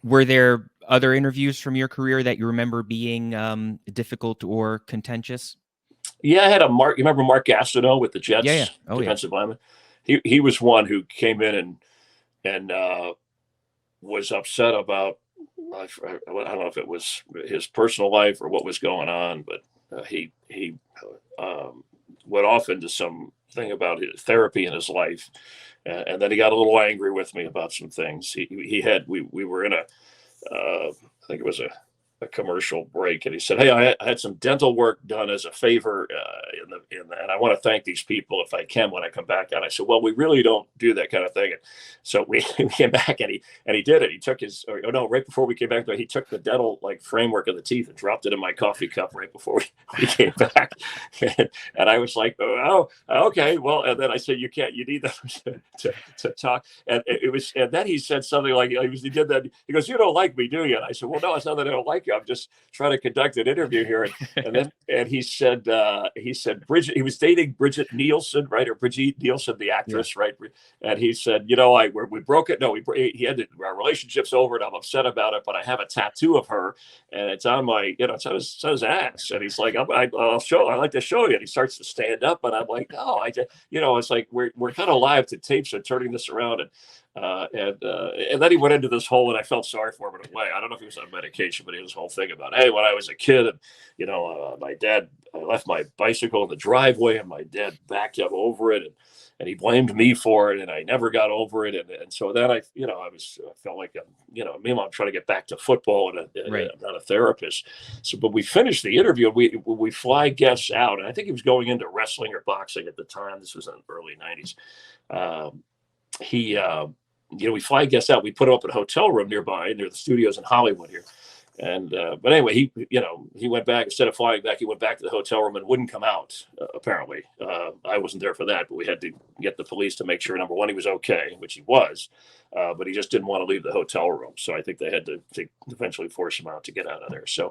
Were there other interviews from your career that you remember being difficult or contentious? Yeah, I had a Mark. You remember Mark Gastineau with the Yeah, yeah. Jets, Oh, yeah. defensive lineman? He was one who came in and was upset about. I don't know if it was his personal life or what was going on, but he um, went off into some thing about his therapy in his life, and then he got a little angry with me about some things. We were in a I think it was a commercial break, and he said, "Hey, I had some dental work done as a favor, and I want to thank these people if I can when I come back." And I said, "Well, we really don't do that kind of thing." And so we came back, and he did it. He took his, or, oh no, right before we came back, he took the dental like framework of the teeth and dropped it in my coffee cup right before we came back. And I was like, "Oh, okay, well." And then I said, you need them to talk." And it was, and then he said something like, he did that. He goes, "You don't like me, do you?" And I said, "Well, no, it's not that I don't like you. I'm just trying to conduct an interview here." And he said Bridget. He was dating Bridget Nielsen, right, or Bridget Nielsen, the Yeah. actress, right? And he said, we broke it. No, he ended our relationship's over, and I'm upset about it. But I have a tattoo of her, and it's on my, it's on his ass. And he's like, I'll show. I like to show you." And he starts to stand up, and I'm like, "No, I just, it's like we're kind of live to tapes and turning this around." And then he went into this whole, and I felt sorry for him in a way. I don't know if he was on medication, but he had this whole thing about, hey, when I was a kid, and my dad, I left my bicycle in the driveway, and my dad backed up over it, and he blamed me for it, and I never got over it, and so then I felt like meanwhile I'm trying to get back to football, and Right. I'm not a therapist. So, but we finished the interview, and we fly guests out, and I think he was going into wrestling or boxing at the time. This was in the early '90s. He we fly guests out. We put him up in a hotel room nearby, near the studios in Hollywood here. And but anyway, he went back. Instead of flying back, he went back to the hotel room and wouldn't come out. Apparently, I wasn't there for that, but we had to get the police to make sure, number one, he was okay, which he was, but he just didn't want to leave the hotel room. So I think they had to eventually force him out to get out of there. So